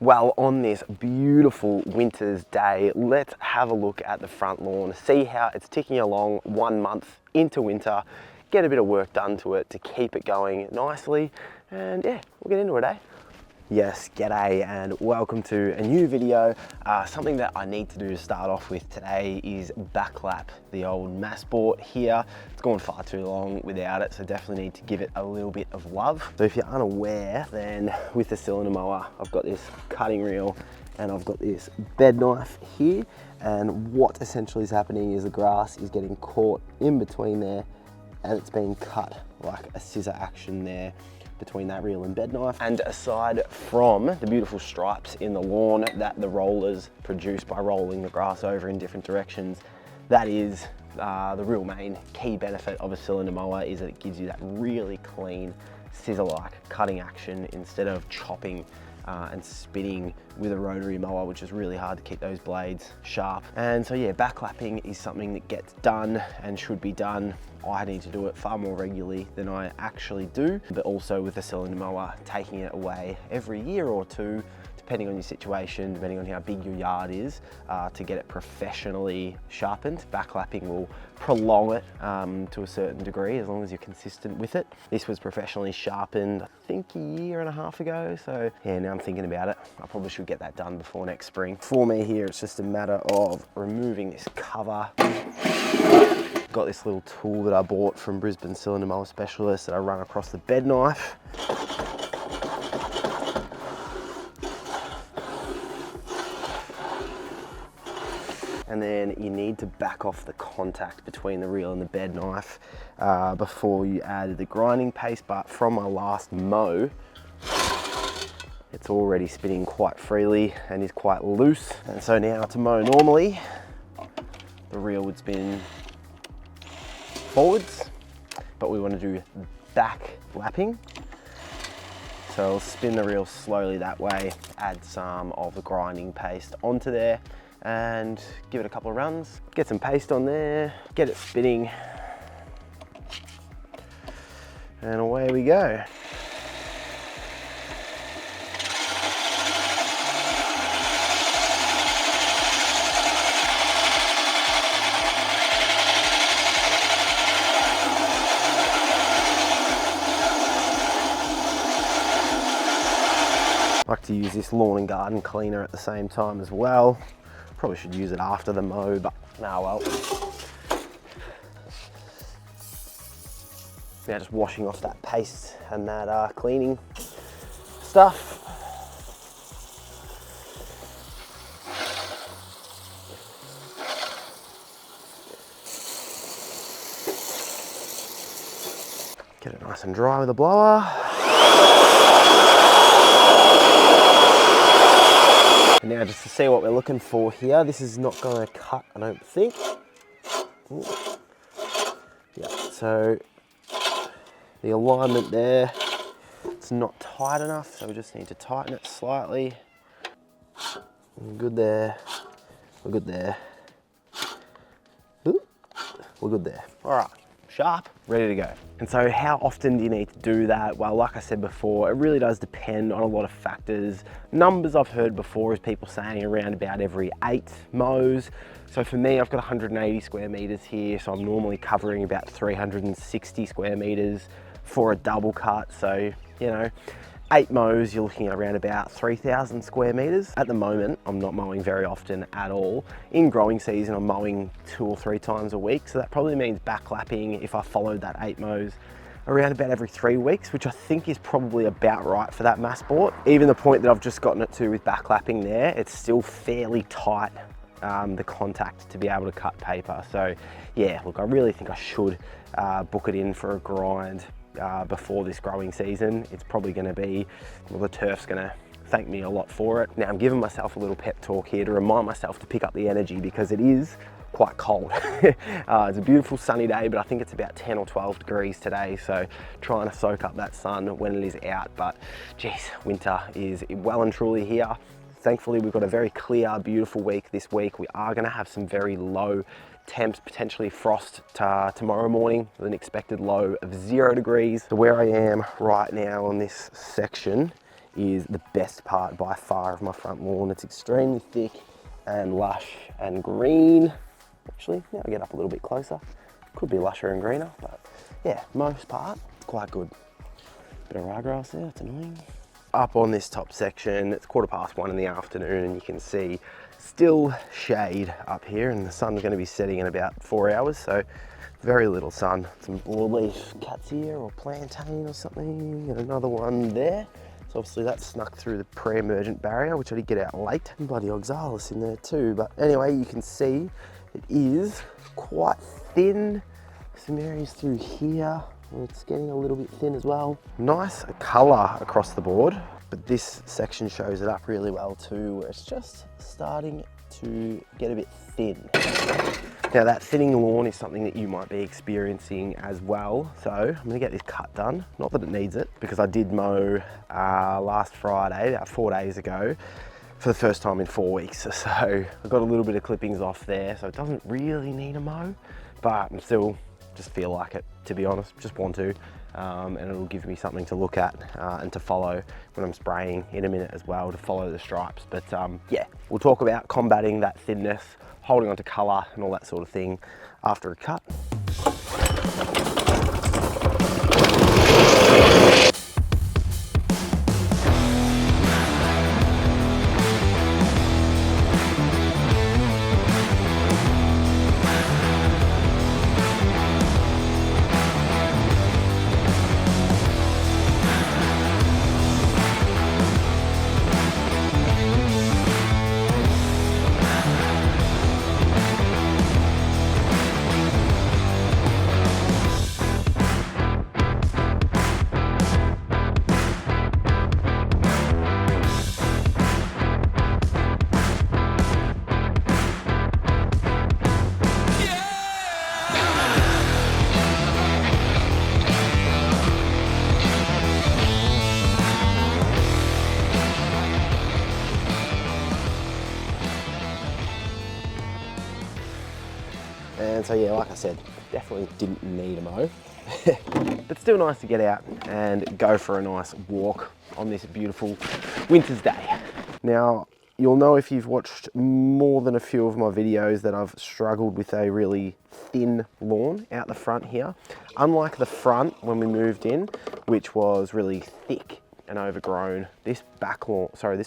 Well, on this beautiful winter's day, let's have a look at the front lawn, see how it's ticking along 1 month into winter, get a bit of work done to it to keep it going nicely, and yeah, we'll get into it, eh? Yes, g'day and welcome to a new video. Something that I need to do to start off with today is backlap the old mass board here. It's gone far too long without it, so definitely need to give it a little bit of love. So if you're unaware, then with the cylinder mower, I've got this cutting reel and I've got this bed knife here. And what essentially is happening is the grass is getting caught in between there and it's being cut like a scissor action there between that reel and bed knife. And aside from the beautiful stripes in the lawn that the rollers produce by rolling the grass over in different directions, that is the real main key benefit of a cylinder mower, is that it gives you that really clean scissor-like cutting action instead of chopping and spinning with a rotary mower, which is really hard to keep those blades sharp. And so yeah, backlapping is something that gets done and should be done. I need to do it far more regularly than I actually do, but also with a cylinder mower, taking it away every year or two, depending on your situation, depending on how big your yard is, to get it professionally sharpened. Backlapping will prolong it to a certain degree as long as you're consistent with it. This was professionally sharpened, I think a year and a half ago. So yeah, now I'm thinking about it. I probably should get that done before next spring. For me here, it's just a matter of removing this cover. Got this little tool that I bought from Brisbane Cylinder Mower Specialist that I run across the bed knife. And then you need to back off the contact between the reel and the bed knife before you add the grinding paste. But from my last mow, it's already spinning quite freely and is quite loose. And so now to mow normally, the reel would spin forwards, but we want to do back lapping. So I'll spin the reel slowly that way, add some of the grinding paste onto there and give it a couple of runs, get some paste on there, get it spinning, and away we go. I like to use this lawn and garden cleaner at the same time as well. Probably should use it after the mow, but nah, well. Now just washing off that paste and that cleaning stuff. Get it nice and dry with a blower. And now just to see what we're looking for here, this is not going to cut, I don't think. Ooh. Yeah, so the alignment there, it's not tight enough, so we just need to tighten it slightly. We're good there, we're good there. Ooh. We're good there. All right. Sharp, ready to go. And so how often do you need to do that? Well, like I said before, it really does depend on a lot of factors. Numbers I've heard before is people saying around about every 8 mows. So for me, I've got 180 square meters here, so I'm normally covering about 360 square meters for a double cut. So, you know, 8 mows, you're looking at around about 3,000 square meters. At the moment, I'm not mowing very often at all. In growing season, I'm mowing 2 or 3 times a week. So that probably means backlapping, if I followed that 8 mows, around about every 3 weeks, which I think is probably about right for that mass bort. Even the point that I've just gotten it to with backlapping there, it's still fairly tight, the contact to be able to cut paper. So yeah, look, I really think I should book it in for a grind before this growing season. It's probably going to be, well, the turf's going to thank me a lot for it. Now I'm giving myself a little pep talk here to remind myself to pick up the energy, because it is quite cold. It's a beautiful sunny day, but I think it's about 10 or 12 degrees today, so trying to soak up that sun when it is out. But geez, winter is well and truly here. Thankfully, we've got a very clear, beautiful week this week. We are going to have some very low temps, potentially frost tomorrow morning with an expected low of 0 degrees. So where I am right now on this section is the best part by far of my front lawn. It's extremely thick and lush and green. Actually, now I get up a little bit closer. Could be lusher and greener, but yeah, most part, it's quite good. Bit of ryegrass there, it's annoying. Up on this top section, it's 1:15 in the afternoon, and you can see still shade up here, and the sun's going to be setting in about 4 hours, so very little sun. Some leaf cuts here, or plantain or something, and another one there. So obviously that snuck through the pre-emergent barrier, which I did get out late. And bloody oxalis in there too. But anyway, you can see it is quite thin. Some areas through here, it's getting a little bit thin as well. Nice colour across the board, but this section shows it up really well too, where it's just starting to get a bit thin. Now that thinning lawn is something that you might be experiencing as well. So I'm gonna get this cut done. Not that it needs it, because I did mow last Friday, about 4 days ago, for the first time in 4 weeks. So I got a little bit of clippings off there, so it doesn't really need a mow, but I'm still just feel like it, to be honest, just want to. And it'll give me something to look at and to follow when I'm spraying in a minute as well, to follow the stripes. But yeah, we'll talk about combating that thinness, holding on to colour and all that sort of thing after a cut. And so yeah, like I said, definitely didn't need a mow, but still nice to get out and go for a nice walk on this beautiful winter's day. Now, you'll know if you've watched more than a few of my videos that I've struggled with a really thin lawn out the front here. Unlike the front when we moved in, which was really thick and overgrown, this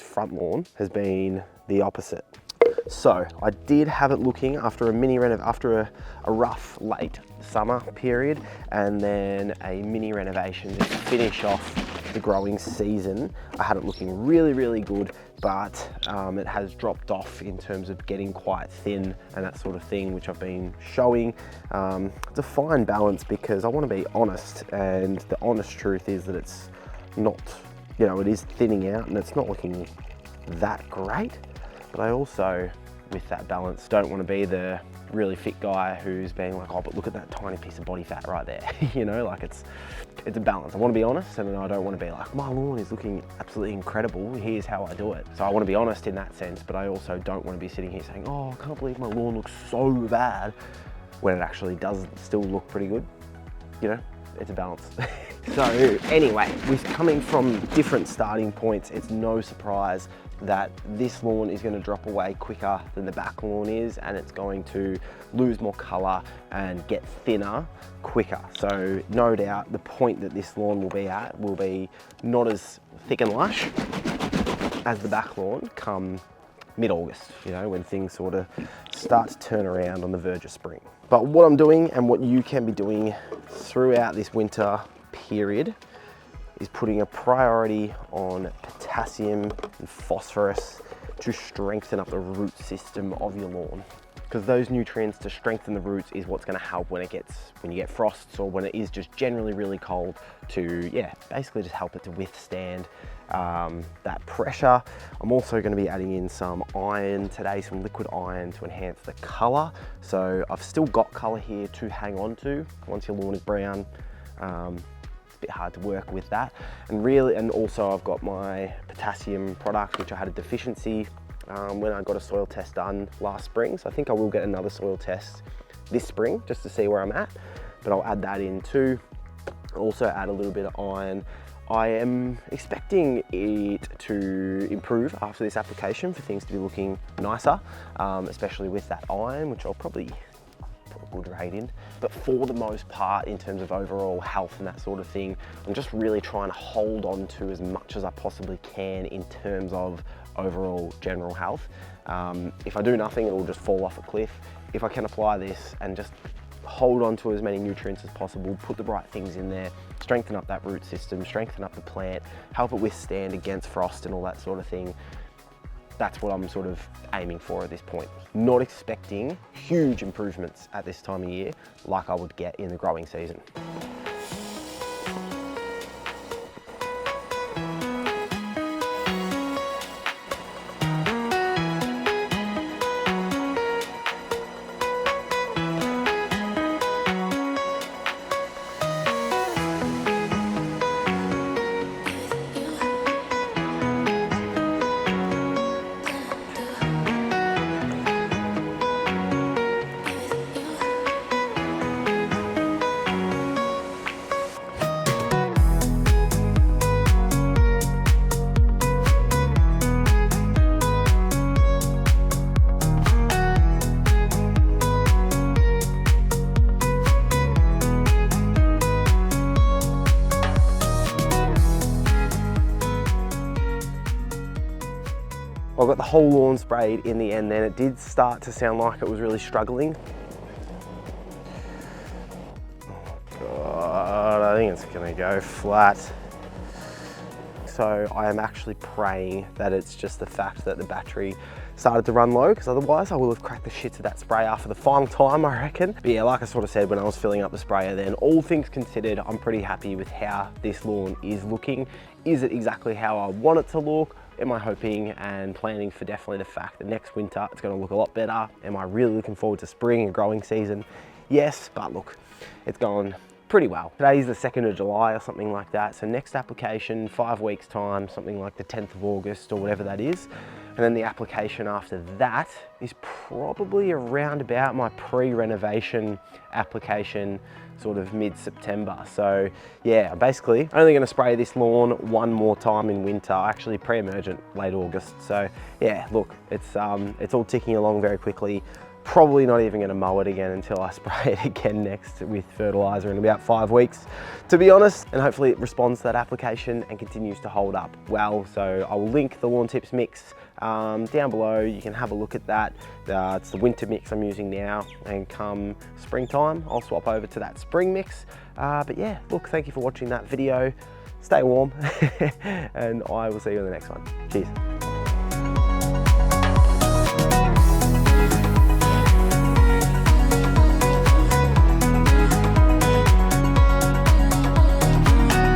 front lawn has been the opposite. So I did have it looking after a rough late summer period, and then a mini renovation to finish off the growing season. I had it looking really, really good, but it has dropped off in terms of getting quite thin and that sort of thing, which I've been showing. It's a fine balance, because I want to be honest, and the honest truth is that it's not, you know, it is thinning out and it's not looking that great. But I also, with that balance, don't want to be the really fit guy who's being like, oh, but look at that tiny piece of body fat right there. You know, like it's a balance. I want to be honest, and I don't want to be like, my lawn is looking absolutely incredible, here's how I do it. So I want to be honest in that sense, but I also don't want to be sitting here saying, oh, I can't believe my lawn looks so bad, when it actually does still look pretty good. You know, it's a balance. So anyway, with coming from different starting points, it's no surprise that this lawn is going to drop away quicker than the back lawn is, and it's going to lose more colour and get thinner quicker. So no doubt the point that this lawn will be at will be not as thick and lush as the back lawn come mid-August, you know, when things sort of start to turn around on the verge of spring. But what I'm doing, and what you can be doing throughout this winter period, is putting a priority on potassium and phosphorus to strengthen up the root system of your lawn. Because those nutrients to strengthen the roots is what's going to help when you get frosts, or when it is just generally really cold, to, yeah, basically just help it to withstand that pressure. I'm also going to be adding in some iron today, some liquid iron, to enhance the colour. So I've still got colour here to hang on to once your lawn is brown. Bit hard to work with that, and also I've got my potassium product, which I had a deficiency when I got a soil test done last spring. So I think I will get another soil test this spring just to see where I'm at, but I'll add that in too. Also add a little bit of iron I am expecting it to improve after this application, for things to be looking nicer, especially with that iron, which I'll probably put a good rate in. But for the most part, in terms of overall health and that sort of thing, I'm just really trying to hold on to as much as I possibly can in terms of overall general health. If I do nothing, it will just fall off a cliff. If I can apply this and just hold on to as many nutrients as possible, put the right things in there, strengthen up that root system, strengthen up the plant, help it withstand against frost and all that sort of thing. That's what I'm sort of aiming for at this point. Not expecting huge improvements at this time of year like I would get in the growing season. I got the whole lawn sprayed in the end then. It did start to sound like it was really struggling. Oh God, I think it's gonna go flat. So I am actually praying that it's just the fact that the battery started to run low, because otherwise I will have cracked the shits of that sprayer for the final time, I reckon. But yeah, like I sort of said when I was filling up the sprayer then, all things considered, I'm pretty happy with how this lawn is looking. Is it exactly how I want it to look? Am I hoping and planning for definitely the fact that next winter it's going to look a lot better? Am I really looking forward to spring and growing season? Yes, but look, it's gone pretty well. Today's the 2nd of July or something like that. So next application, 5 weeks time, something like the 10th of August or whatever that is. And then the application after that is probably around about my pre-renovation application, sort of mid-September. So yeah, I'm basically only gonna spray this lawn one more time in winter, actually pre-emergent late August. So yeah, look, it's all ticking along very quickly. Probably not even gonna mow it again until I spray it again next with fertiliser in about 5 weeks, to be honest. And hopefully it responds to that application and continues to hold up well. So I will link the Lawn Tips mix down below. You can have a look at that. It's the winter mix I'm using now, and come springtime, I'll swap over to that spring mix. But yeah, look, thank you for watching that video. Stay warm, and I will see you in the next one. Cheers.